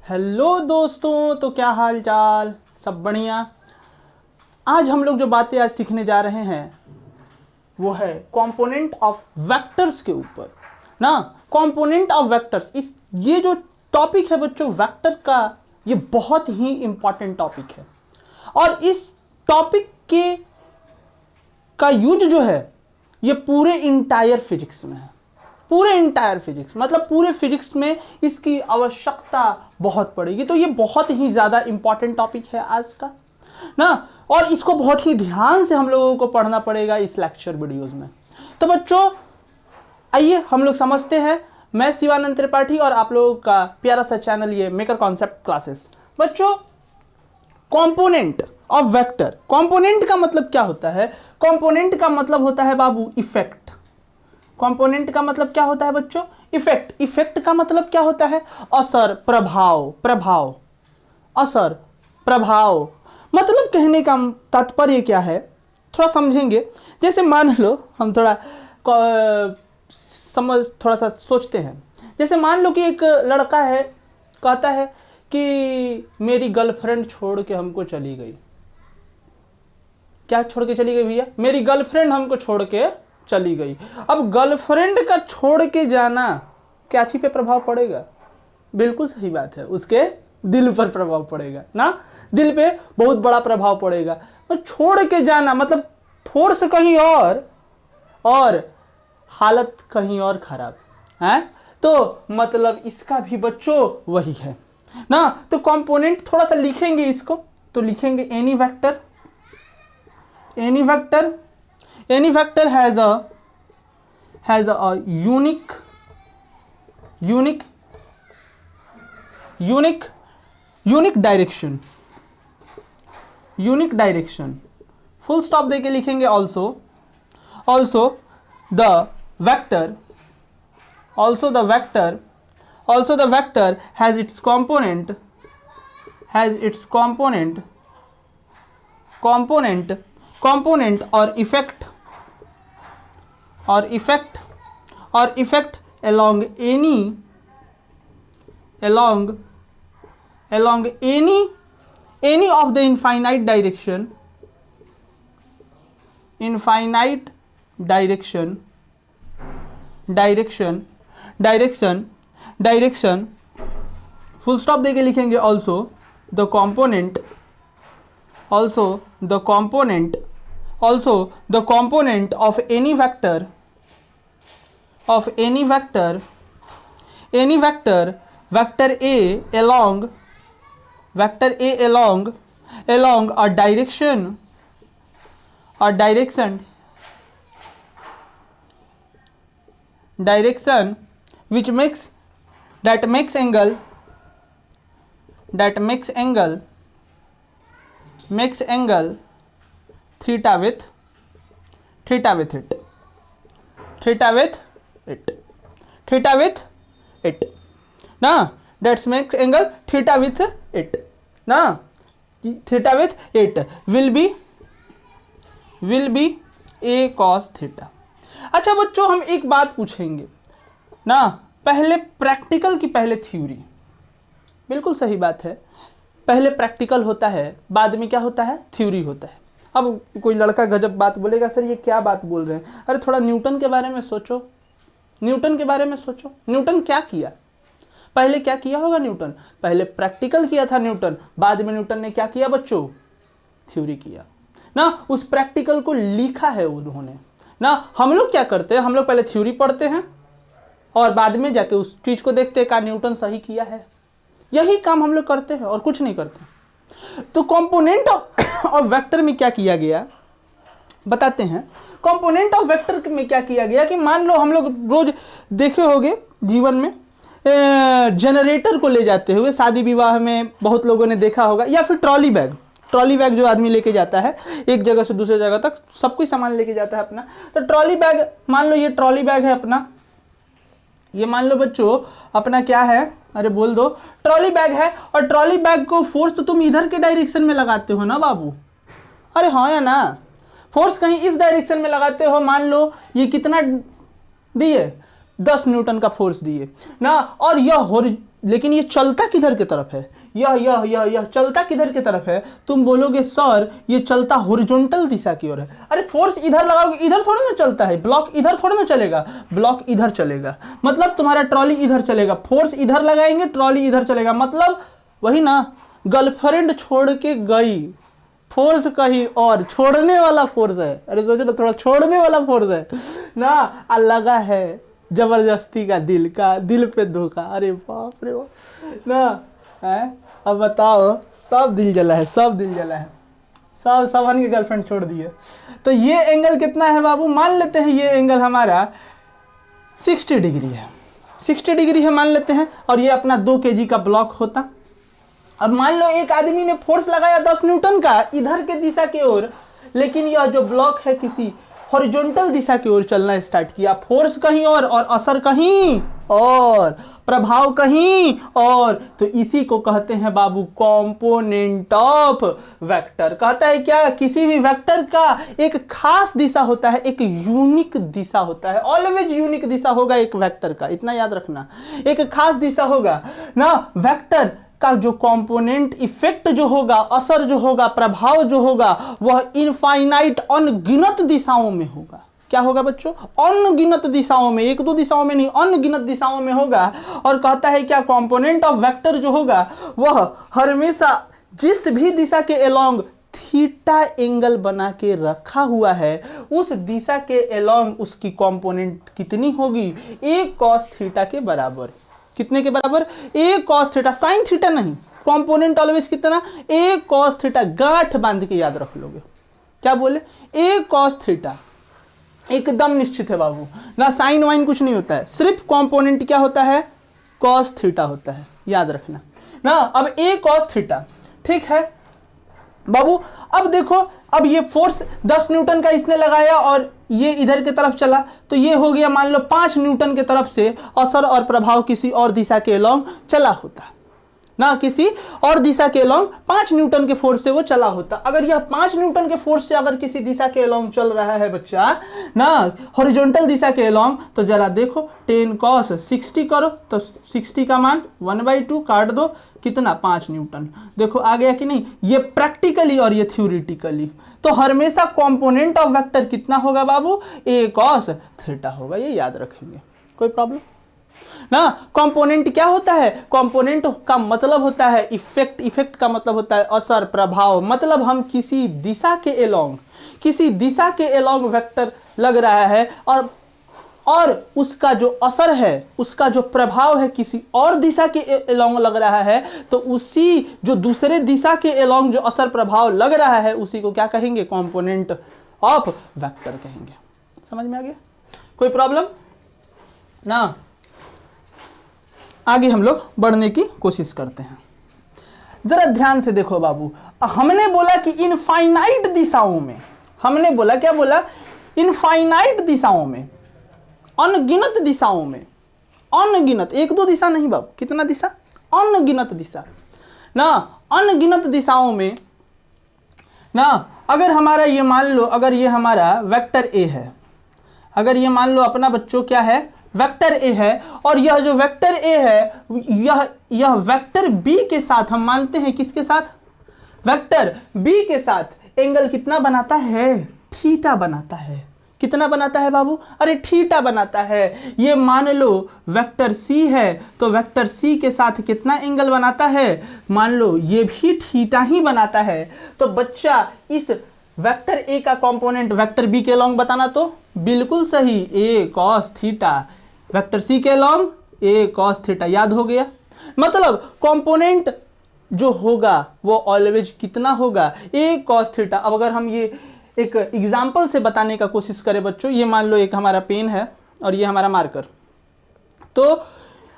Hello दोस्तों, तो क्या हाल चाल, सब बढ़िया। आज हम लोग जो बातें आज सीखने जा रहे हैं वो है कंपोनेंट ऑफ वेक्टर्स के ऊपर ना। कंपोनेंट ऑफ वेक्टर्स, इस ये जो टॉपिक है बच्चों वेक्टर का, ये बहुत ही इंपॉर्टेंट टॉपिक है। और इस टॉपिक के का यूज जो है ये पूरे इंटायर फिजिक्स में है। पूरे इंटायर फिजिक्स मतलब पूरे फिजिक्स में इसकी आवश्यकता बहुत पड़ेगी। तो ये बहुत ही ज़्यादा इंपॉर्टेंट टॉपिक है आज का ना, और इसको बहुत ही ध्यान से हम लोगों को पढ़ना पड़ेगा इस लेक्चर वीडियोस में। तो बच्चों आइए हम लोग समझते हैं। मैं शिवानंद त्रिपाठी और आप लोगों का प्यारा सा चैनल ये मेकर कॉन्सेप्ट क्लासेस। बच्चों कंपोनेंट ऑफ वेक्टर, कंपोनेंट का मतलब क्या होता है? कंपोनेंट का मतलब होता है बाबू इफेक्ट। कंपोनेंट का मतलब क्या होता है बच्चों? इफेक्ट। इफेक्ट का मतलब क्या होता है? असर, प्रभाव। प्रभाव, असर, प्रभाव। मतलब कहने का तात्पर्य क्या है थोड़ा समझेंगे। जैसे मान लो हम थोड़ा सा सोचते हैं। जैसे मान लो कि एक लड़का है, कहता है कि मेरी गर्लफ्रेंड छोड़ के हमको चली गई। क्या छोड़ के चली गई भैया? मेरी गर्लफ्रेंड हमको छोड़ के चली गई। अब गर्लफ्रेंड का छोड़ के जाना क्या चीज पे प्रभाव पड़ेगा? बिल्कुल सही बात है, उसके दिल पर प्रभाव पड़ेगा ना। दिल पे बहुत बड़ा प्रभाव पड़ेगा। तो छोड़ के जाना मतलब फोर्स कहीं और हालत कहीं और खराब है। तो मतलब इसका भी बच्चों वही है ना। तो कंपोनेंट थोड़ा सा लिखेंगे इसको, तो लिखेंगे any vector. Any vector, any vector has a unique direction, unique direction। full stop देके लिखेंगे also the vector has its component or effect along any of the infinite direction। full stop देके लिखेंगे also the component of any vector vector A along a direction which makes angle theta with it ना। That's make angle theta with it ना। theta with it will be a cos theta। अच्छा बच्चों हम एक बात पूछेंगे ना, पहले प्रैक्टिकल की पहले थ्योरी। बिल्कुल सही बात है, पहले प्रैक्टिकल होता है बाद में क्या होता है? थ्योरी होता है। अब कोई लड़का गजब बात बोलेगा, सर ये क्या बात बोल रहे हैं? अरे थोड़ा न्यूटन के बारे में सोचो, न्यूटन क्या किया? पहले क्या किया होगा न्यूटन? पहले प्रैक्टिकल किया था न्यूटन, बाद में न्यूटन ने क्या किया बच्चों? थ्योरी किया ना। उस प्रैक्टिकल को लिखा है उन्होंने ना। हम लोग क्या करते हैं? हम लोग पहले थ्योरी पढ़ते हैं और बाद में जाके उस चीज को देखते हैं क्या न्यूटन सही किया है। यही काम हम लोग करते हैं और कुछ नहीं करते। तो कंपोनेंट ऑफ वेक्टर में क्या किया गया बताते हैं। कंपोनेंट ऑफ वेक्टर में क्या किया गया कि मान लो हम लोग रोज देखे होंगे जीवन में जनरेटर को ले जाते हुए, शादी विवाह में बहुत लोगों ने देखा होगा, या फिर ट्रॉली बैग जो आदमी लेके जाता है एक जगह से दूसरे जगह तक, सब कुछ सामान लेके जाता है अपना। तो ट्रॉली बैग, मान लो ये ट्रॉली बैग है अपना, ये मान लो बच्चों अपना क्या है, अरे बोल दो, ट्रॉली बैग है। और ट्रॉली बैग को फोर्स तो तुम इधर के डायरेक्शन में लगाते हो ना बाबू, अरे हाँ या ना? फोर्स कहीं इस डायरेक्शन में लगाते हो। मान लो ये कितना दिए, 10 न्यूटन का फोर्स दिए ना, और यह लेकिन ये चलता किधर की तरफ है, यह चलता किधर की तरफ है? तुम बोलोगे सर ये चलता हॉरिजॉन्टल दिशा की ओर है। अरे फोर्स इधर लगाओगे, इधर थोड़ा ना चलता है, ब्लॉक इधर थोड़ा ना चलेगा, ब्लॉक इधर चलेगा, मतलब तुम्हारा ट्रॉली इधर चलेगा, फोर्स इधर लगाएंगे ट्रॉली इधर चलेगा, मतलब वही ना, गर्लफ्रेंड छोड़ के गई, फोर्स कहीं और, छोड़ने वाला फोर्स है। अरे सोचो ना, थोड़ा छोड़ने वाला फोर्स है ना, लगा है जबरदस्ती का, दिल पे धोखा। अरे बाप रे बाप ना है। अब बताओ, सब दिल जला है, सब दिल जला है, सब के गर्लफ्रेंड छोड़ दिए। तो ये एंगल कितना है बाबू? मान लेते हैं ये एंगल हमारा 60 डिग्री है, 60 डिग्री है मान लेते हैं, और ये अपना 2 kg का ब्लॉक होता। अब मान लो एक आदमी ने फोर्स लगाया 10 न्यूटन का इधर के दिशा की ओर, लेकिन यह जो ब्लॉक है किसी हॉरिजॉन्टल दिशा की ओर चलना स्टार्ट किया, फोर्स कहीं और असर कहीं और, प्रभाव कहीं और, तो इसी को कहते हैं बाबू कंपोनेंट ऑफ वेक्टर। कहता है क्या? किसी भी वेक्टर का एक खास दिशा होता है, एक यूनिक दिशा होता है, ऑलवेज यूनिक दिशा होगा एक वेक्टर का, इतना याद रखना, एक खास दिशा होगा ना। वेक्टर का जो कंपोनेंट इफेक्ट जो होगा, असर जो होगा, प्रभाव जो होगा, वह इनफाइनाइट अनगिनत दिशाओं में होगा। क्या होगा बच्चों? अनगिनत दिशाओं में, 1-2 दिशाओं में नहीं, अनगिनत दिशाओं में होगा। और कहता है क्या? कंपोनेंट ऑफ वेक्टर जो होगा वह हमेशा जिस भी दिशा के अलोंग थीटा एंगल बना के रखा हुआ है, उस दिशा के अलोंग उसकी कंपोनेंट कितनी होगी? a cos थीटा के बराबर। कितने के बराबर? a cos theta, sine theta नहीं, कंपोनेंट ऑलवेज कितना? a cos theta. गांठ बांध के याद रख लोगे। क्या बोले? a cos थीटा एकदम निश्चित है बाबू ना, साइन वाइन कुछ नहीं होता है, सिर्फ कंपोनेंट क्या होता है? cos थीटा होता है, याद रखना ना। अब a cos थीटा, ठीक है बाबू। अब देखो, अब ये फोर्स 10 न्यूटन का इसने लगाया और ये इधर की तरफ चला, तो ये हो गया मान लो 5 न्यूटन की तरफ से असर और प्रभाव किसी और दिशा के अलोंग चला होता ना, किसी और दिशा के अलोंग 5 न्यूटन के फोर्स से वो चला होता। अगर यह 5 न्यूटन के फोर्स से अगर किसी दिशा के अलोंग चल रहा है बच्चा ना, हॉरिजॉन्टल दिशा के अलोंग, तो जरा देखो 10 cos 60 करो तो 60 का मान 1/2 काट दो, कितना? 5 न्यूटन। देखो आ गया कि नहीं? ये प्रैक्टिकली और ये थ्योरेटिकली। तो हमेशा कंपोनेंट ऑफ वेक्टर कितना होगा बाबू? a cos थीटा होगा, ये याद रखेंगे। कोई प्रॉब्लम ना। कंपोनेंट क्या होता है? कंपोनेंट का मतलब होता है इफेक्ट, इफेक्ट का मतलब होता है असर, प्रभाव, मतलब हम किसी दिशा के अलोंग वेक्टर लग रहा है और उसका जो असर है, उसका जो प्रभाव है किसी और दिशा के अलोंग लग रहा है, तो उसी जो दूसरे दिशा के अलोंग जो असर प्रभाव लग रहा है उसी को क्या कहेंगे? कंपोनेंट ऑफ वेक्टर कहेंगे। समझ में आ गया? कोई प्रॉब्लम ना। आगे हम लोग बढ़ने की कोशिश करते हैं। जरा ध्यान से देखो बाबू, हमने बोला कि इनफाइनाइट दिशाओं में, हमने बोला क्या बोला? इनफाइनाइट दिशाओं में, अनगिनत दिशाओं में, अनगिनत, 1-2 दिशा नहीं बाबू, कितना दिशा? अनगिनत दिशा ना। अनगिनत दिशाओं में ना, अगर हमारा ये मान लो, अगर ये हमारा वेक्टर a है, अगर ये मान लो अपना बच्चों क्या है? वेक्टर a है, और यह जो वेक्टर a है यह वेक्टर b के साथ, हम मानते हैं किसके साथ? वेक्टर b के साथ एंगल कितना बनाता है? थीटा बनाता है। कितना बनाता है बाबू? अरे थीटा बनाता है। ये मान लो वेक्टर c है, तो वेक्टर c के साथ कितना एंगल बनाता है? मान लो ये भी थीटा ही बनाता है। तो बच्चा इस वेक्टर a का कंपोनेंट वेक्टर b के अलोंग बताना, तो बिल्कुल सही, a cos theta. Vector c के अलोंग a cos थीटा, याद हो गया। मतलब कंपोनेंट जो होगा वो ऑलवेज कितना होगा? a cos theta. अब अगर हम ये एक एग्जाम्पल से बताने का कोशिश करें बच्चों, ये मान लो एक हमारा पेन है और ये हमारा मार्कर, तो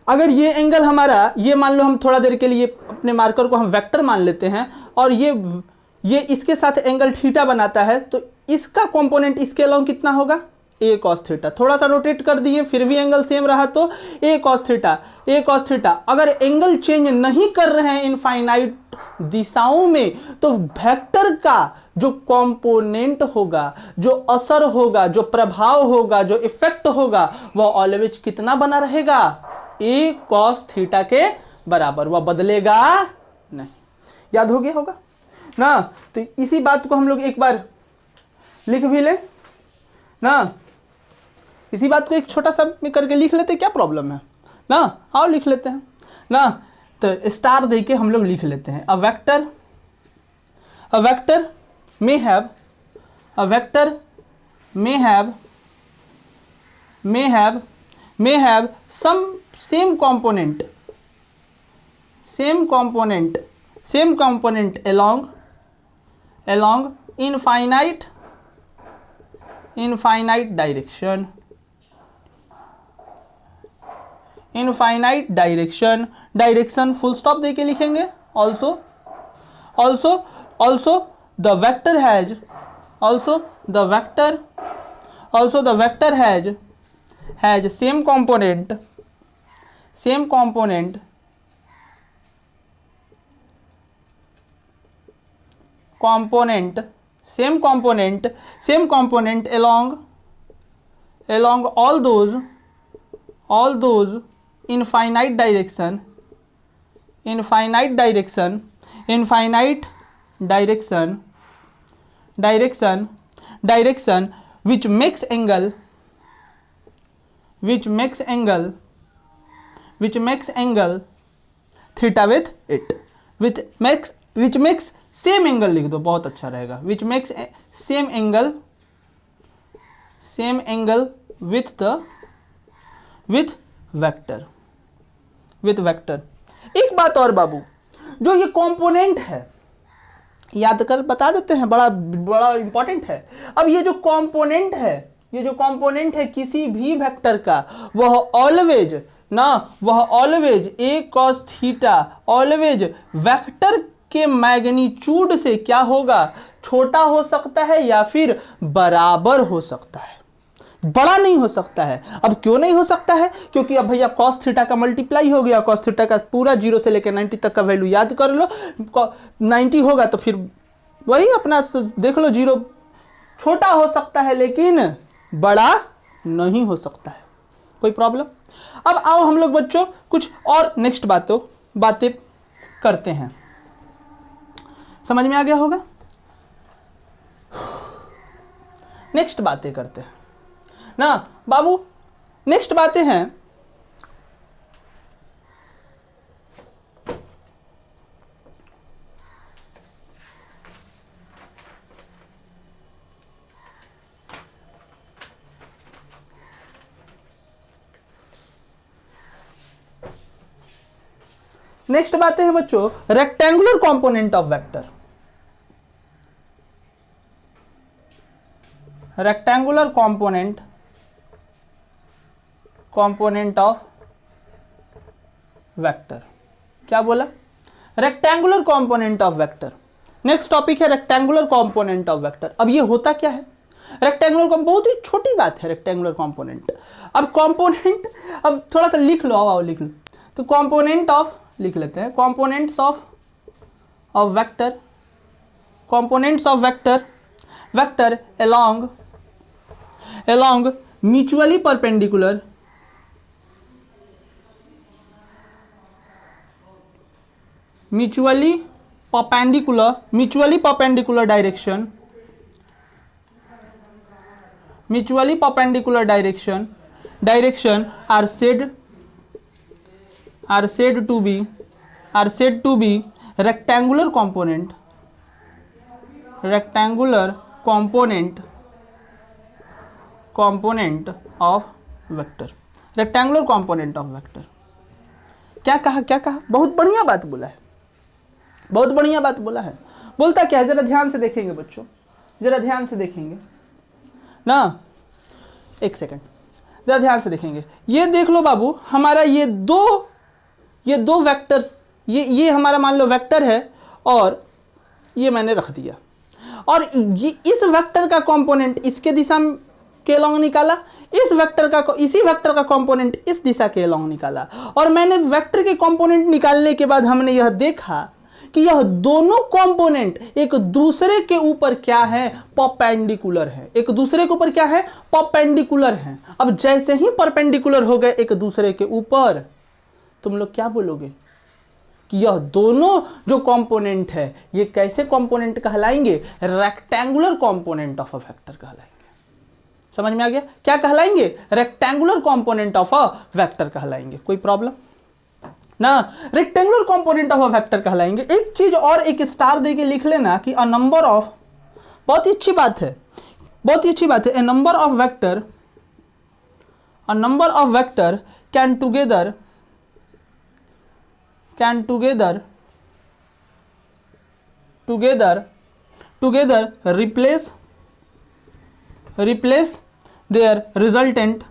अगर ये एंगल हमारा, ये मान लो हम थोड़ा देर के लिए अपने मार्कर को हम वेक्टर मान लेते हैं और ये इसके साथ एंगल थीटा बनाता है, तो इसका कंपोनेंट इसके अलोंग कितना होगा? a cos theta. थोड़ा सा रोटेट कर दिए, फिर भी एंगल सेम रहा तो a cos theta, a cos theta. अगर एंगल चेंज नहीं कर रहे हैं इनफाइनाइट दिशाओं में, तो वेक्टर का जो कंपोनेंट होगा, जो असर होगा, जो प्रभाव होगा, जो इफेक्ट होगा, वह ऑलवेज कितना बना रहेगा? a cos थीटा के बराबर, वह बदलेगा नहीं। याद हो गया होगा ना। तो इसी बात को हम लोग एक बार लिख भी ले ना, इसी बात को एक छोटा सा करके लिख लेते, क्या प्रॉब्लम है ना। आओ लिख लेते हैं ना। तो स्टार दे के हम लोग लिख लेते हैं, a vector may have some same component along infinite direction full stop देके लिखेंगे। also the vector has same component along all those infinite direction which makes angle theta with it, which makes same angle लिख दो, बहुत अच्छा रहेगा, which makes same angle with vector। एक बात और बाबू, जो ये कंपोनेंट है याद कर बता देते हैं, बड़ा इंपॉर्टेंट है। अब ये जो कंपोनेंट है किसी भी वेक्टर का, वह always a cos theta always vector के मैग्नीट्यूड से क्या होगा, छोटा हो सकता है या फिर बराबर हो सकता है, बड़ा नहीं हो सकता है। अब क्यों नहीं हो सकता है, क्योंकि अब भैया cos थीटा का मल्टीप्लाई हो गया, cos थीटा का पूरा 0 से लेकर 90 तक का वैल्यू याद कर लो, 90 होगा तो फिर वही अपना देख लो, 0 छोटा हो सकता है लेकिन बड़ा नहीं हो सकता है। कोई प्रॉब्लम। अब आओ हम लोग बच्चों कुछ और नेक्स्ट बातें करते हैं, समझ में आ गया होगा। नेक्स्ट बातें करते हैं ना बाबू, नेक्स्ट बातें हैं नेक्स्ट बातें हैं बच्चों rectangular component of vector. Rectangular component of vector, क्या बोला, rectangular component of vector. Next topic है रेक्टेंगुलर कंपोनेंट ऑफ वेक्टर। अब ये होता क्या है, रेक्टेंगुलर बहुत ही छोटी बात है रेक्टेंगुलर कंपोनेंट। अब कंपोनेंट, अब थोड़ा सा लिख लो, आओ लिख लो। तो कंपोनेंट ऑफ लिख लेते हैं, components of vector along mutually perpendicular direction are said to be rectangular component of vector। Rectangular component of vector. क्या कहा, बहुत बढ़िया बात बोला है, बोलता क्या है, जरा ध्यान से देखेंगे बच्चों, जरा ध्यान से देखेंगे ना, एक सेकंड, जरा ध्यान से देखेंगे। ये देख लो बाबू, हमारा ये दो वेक्टर्स, ये हमारा मान लो वेक्टर है और ये मैंने रख दिया, और ये इस वेक्टर का कंपोनेंट इसके दिशा के अलॉन्ग निकाला, इसी वेक्टर का कंपोनेंट इस दिशा के अलॉन्ग निकाला, और मैंने वेक्टर के कंपोनेंट निकालने के बाद हमने यह देखा कि यह दोनों कंपोनेंट एक दूसरे के ऊपर क्या है, परपेंडिकुलर है। एक दूसरे के ऊपर क्या है, परपेंडिकुलर है। अब जैसे ही परपेंडिकुलर हो गए एक दूसरे के ऊपर, तुम लोग क्या बोलोगे, कि यह दोनों जो कंपोनेंट है ये कैसे कंपोनेंट कहलाएंगे, rectangular component of a vector कहलाएंगे। समझ में आ गया, क्या कहलाएंगे, rectangular component of a vector कहलाएंगे। कोई प्रॉब्लम ना, rectangular component of a vector कहलाएंगे। एक चीज और एक स्टार देके लिख लेना कि अ नंबर ऑफ, बहुत ही अच्छी बात है, बहुत ही अच्छी बात है, a number of vector, a number of vector can together replace their resultant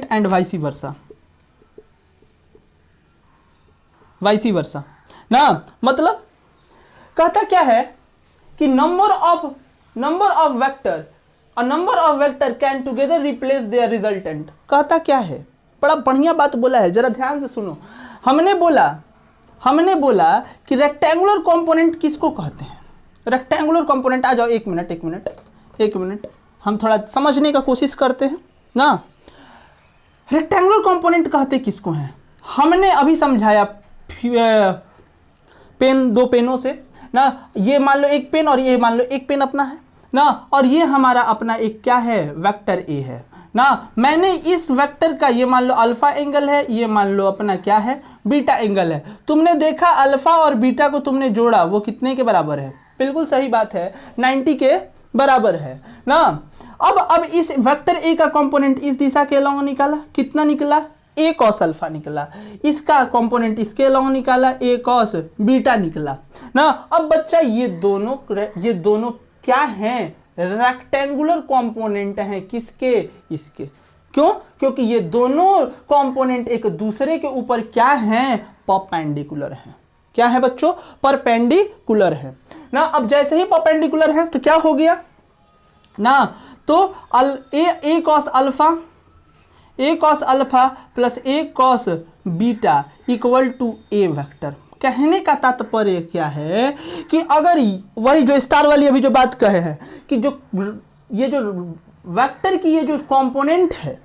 and vice versa ना। मतलब कहता क्या है कि number of vector, a number of vector can together replace their resultant. कहता क्या है, बड़ा बढ़िया बात बोला है, जरा ध्यान से सुनो। हमने बोला कि रेक्टेंगुलर कंपोनेंट किसको कहते हैं, रेक्टेंगुलर कंपोनेंट, आ जाओ एक मिनट हम थोड़ा समझने का कोशिश करते हैं ना। रेक्टेंगुलर कंपोनेंट कहते किसको हैं, हमने अभी समझाया पेन, दो पेनों से ना, ये मान लो एक पेन और ये मान लो एक पेन अपना है ना, और ये हमारा अपना एक क्या है, वेक्टर ए है ना। मैंने इस वेक्टर का, ये मान लो अल्फा एंगल है, ये मान लो अपना क्या है, बीटा एंगल है। तुमने देखा अल्फा और बीटा को तुमने जोड़ा, वो कितने के बराबर है, बिल्कुल सही बात है, 90 के बराबर है ना। अब इस वेक्टर ए का कंपोनेंट इस दिशा के अलॉन्ग निकाला, कितना निकला, ए कॉस अल्फा निकला। इसका कंपोनेंट इसके अलॉन्ग निकाला, ए कॉस बीटा निकला ना। अब बच्चा ये दोनों क्या हैं, रेक्टेंगुलर कंपोनेंट हैं, किसके, इसके। क्यों, क्योंकि ये दोनों कंपोनेंट एक दूसरे के ऊपर क्या हैं, परपेंडिकुलर हैं। क्या है बच्चों, परपेंडिकुलर है ना। अब जैसे ही परपेंडिकुलर है तो क्या हो गया ना, तो A cos alpha plus A cos beta equal to A vector. कहने का तात्पर्य क्या है कि अगर वही जो स्टार वाली अभी जो बात कहे हैं कि ये जो वेक्टर की ये जो कंपोनेंट है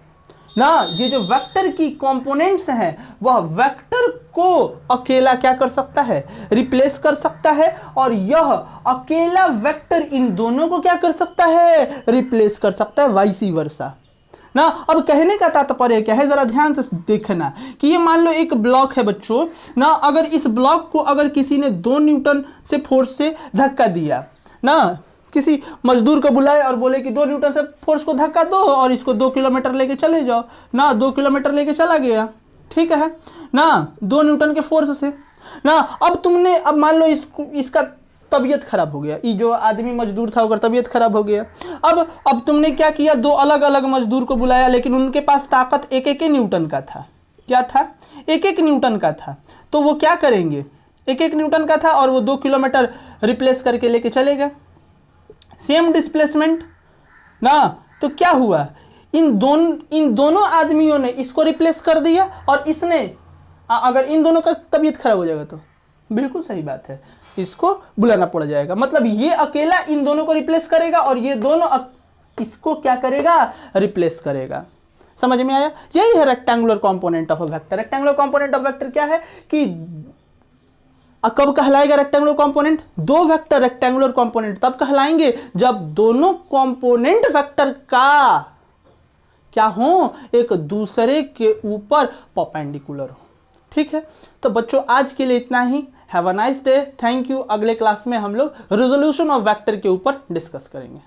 ना, ये जो वेक्टर की कंपोनेंट्स हैं, वह वेक्टर को अकेला क्या कर सकता है, रिप्लेस कर सकता है, और यह अकेला वेक्टर इन दोनों को क्या कर सकता है, रिप्लेस कर सकता है, वाइस वर्सा ना। अब कहने का तात्पर्य क्या है, जरा ध्यान से देखना कि ये मान लो एक ब्लॉक है बच्चों ना, अगर इस ब्लॉक को अगर किसी ने 2 न्यूटन से फोर्स से धक्का दिया ना, किसी मजदूर को बुलाए और बोले कि 2 न्यूटन से फोर्स को धक्का दो और इसको 2 किलोमीटर लेके चले जाओ ना, 2 किलोमीटर लेके चला गया, ठीक है ना, 2 न्यूटन के फोर्स से ना। अब मान लो इसका तबीयत खराब हो गया, ये जो आदमी मजदूर था उसका तबीयत खराब हो गया। अब तुमने क्या किया, 2 अलग अलग मजदूर को बुलाया, लेकिन उनके पास ताकत एक न्यूटन का था। क्या था, एक न्यूटन का था। तो वो क्या करेंगे, एक न्यूटन का था और वो 2 किलोमीटर रिप्लेस करके लेके चले गए, सेम डिस्प्लेसमेंट ना। तो क्या हुआ, इन दोनों आदमियों ने इसको रिप्लेस कर दिया, और इसने, अगर इन दोनों का तबीयत खराब हो जाएगा तो बिल्कुल सही बात है, इसको बुलाना पड़ जाएगा। मतलब ये अकेला इन दोनों को रिप्लेस करेगा और ये दोनों इसको क्या करेगा, रिप्लेस करेगा। समझ में आया, यही है rectangular component of a vector. Rectangular component of vector क्या है कि कब कहलाएगा rectangular component, 2 vector rectangular component तब कहलाएंगे जब दोनों कंपोनेंट वेक्टर का क्या हो, एक दूसरे के ऊपर परपेंडिकुलर हो। ठीक है, तो बच्चों आज के लिए इतना ही। Have a nice day, thank you. अगले क्लास में हम लोग रेजोल्यूशन ऑफ वेक्टर के ऊपर डिस्कस करेंगे।